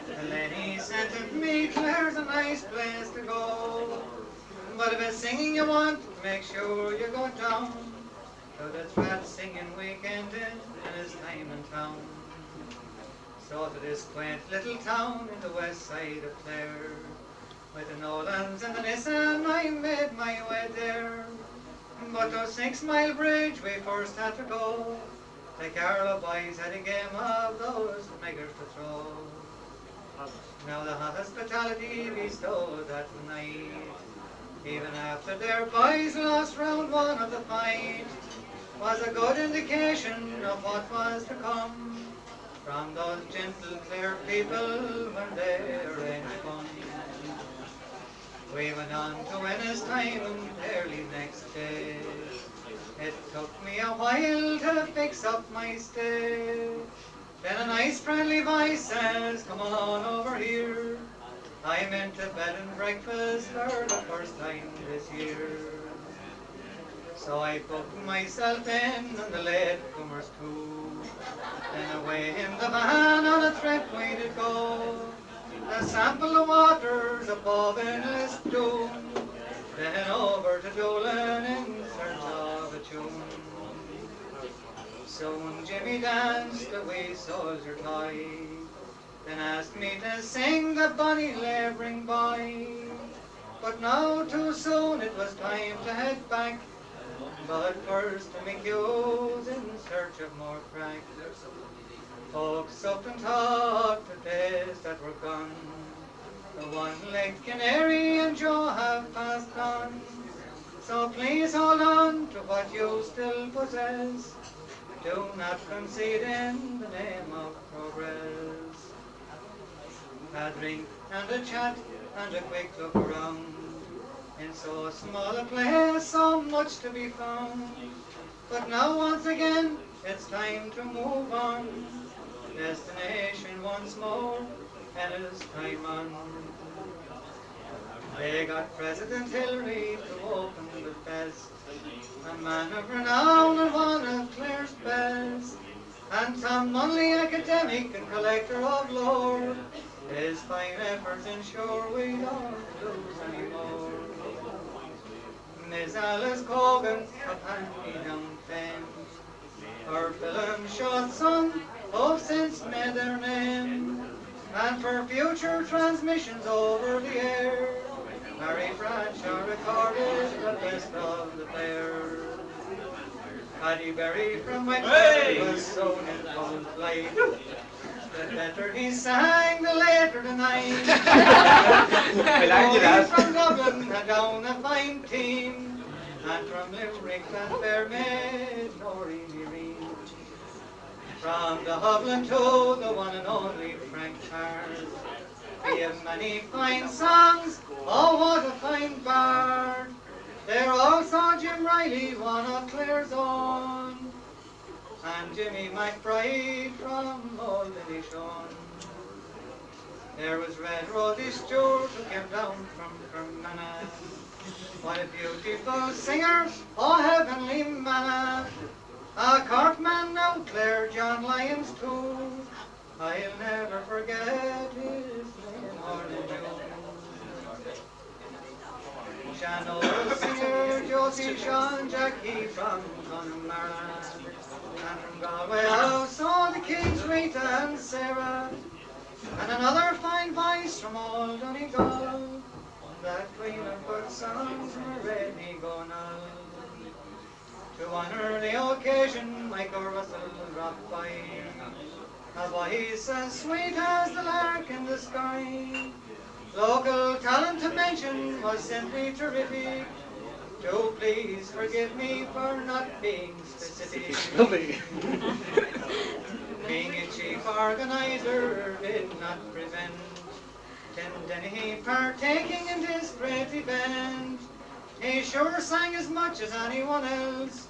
The lady said to me, Clare's a nice place to go. But if it's singing you want, make sure you go down to the Trad singing weekend in his time in town. So to this quaint little town in the west side of Clare, with the Nolans and the Nissan, I made my way there. But those 6 Mile Bridge we first had to go. The Carlow boys had a game of those meggers to throw. Now the hospitality bestowed that night, even after their boys lost round 1 of the fight, was a good indication of what was to come from those gentle, clear people when they arranged fun. We went on to Ennis time early next day. It took me a while to fix up my stay, Then a nice friendly voice says, come on over here. I'm into bed and breakfast for the first time this year. So I booked myself in and the latecomers too. Then away in the van on a trip we did go. A sample of waters above Ennis Doon. Then over to Dublin in search of a tune. Soon Jimmy danced a wee soldier toy. Then asked me to sing the Bonny labouring boy. But now too soon it was time to head back. But first to McHugh's in search of more crack. Folks supped and talked the days that were gone. The one-legged canary and Joe have passed on. So please hold on to what you still possess. Do not concede in the name of progress. A drink and a chat and a quick look around. In so small a place, so much to be found. But now once again, it's time to move on. Destination once more, Ennis time on. They got President Hillary to open the fest. A man of renown and one of Clare's best. And Tom Munley, academic and collector of lore. His fine efforts ensure we don't lose anymore. Miss Alice Cogan of hand-me-down fame. Her film shot some have since made their name. And for future transmissions over the air, Mary Bradshaw recorded the best of the pair. Paddy Berry from Wexford was sown in full flight. The better he sang, the later the night. Bonny from Dublin had down a fine team, and from Limerick and Fairmaid, Noreen Reed. From the Dublin to the one and only Frank Hart. We have many fine songs, oh what a fine bard. There also Jim Riley, one of Clare's own, and Jimmy McBride from Old Inishawn. There was Red Rody Stewart who came down from Fermanagh. What a beautiful singer, oh heavenly manna. A Cork man now, Clare John Lyons too. I'll never forget his name or the Shannon singer, Josie Sean Jackie from Connemara. And from Galway also the Kings Rita and Sarah. And another fine voice from old Donegal. That queen of good songs, Mairead Gonal. To honour the occasion, Michael Russell dropped by. A voice as sweet as the lark in the sky. Local talent to mention was simply terrific. Do please forgive me for not being specific. Being a chief organizer did not prevent Tim Dennehy partaking in this great event. He sure sang as much as anyone else,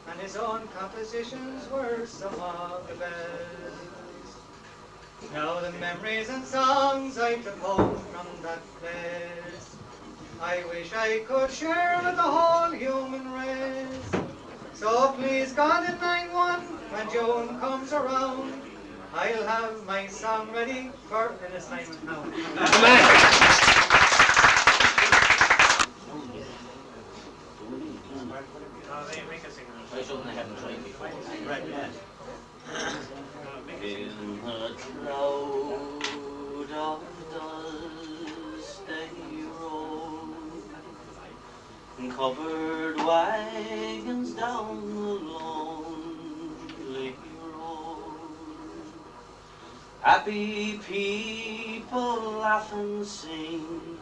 and his own compositions were some of the best. Now the memories and songs I took home from that place, I wish I could share with the whole human race. So please God in 9-1, when June comes around, I'll have my song ready for an assignment now. I shouldn't have tried before. Right, yeah. In a cloud of dust they rode, covered wagons down the lonely road. Happy people laugh and sing,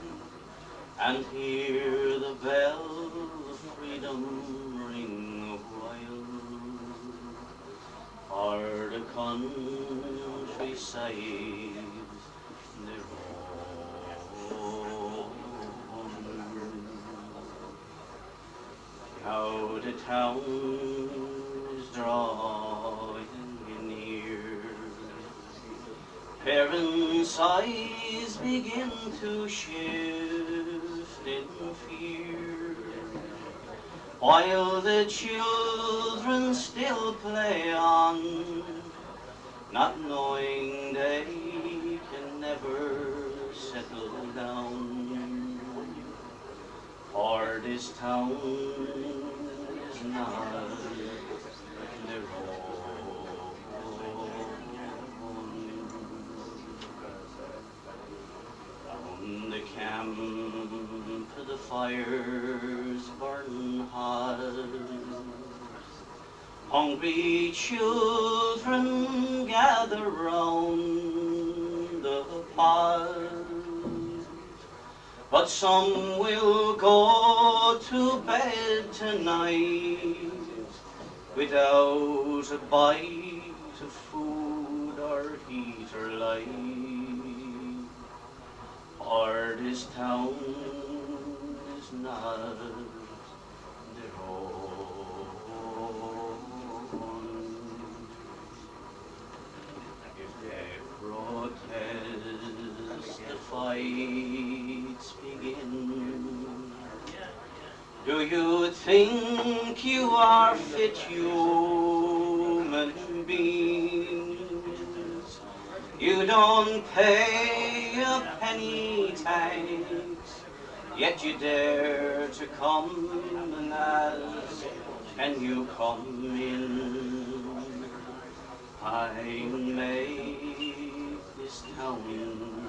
and hear the bell of freedom ring while o'er the countryside their own. Now the town is drawing near, Parents' eyes begin to shift in fear, while the children still play on, not knowing they can never settle down. For this town is not their own. Round the camp the fires burn hot. Hungry children gather round the pot, but some will go to bed tonight without a bite of food or heat or light. For this town is not their own. If they protest, the fights begin. Do you think you are fit human beings? You don't pay a penny tax, yet you dare to come and ask, can you come in? I make this town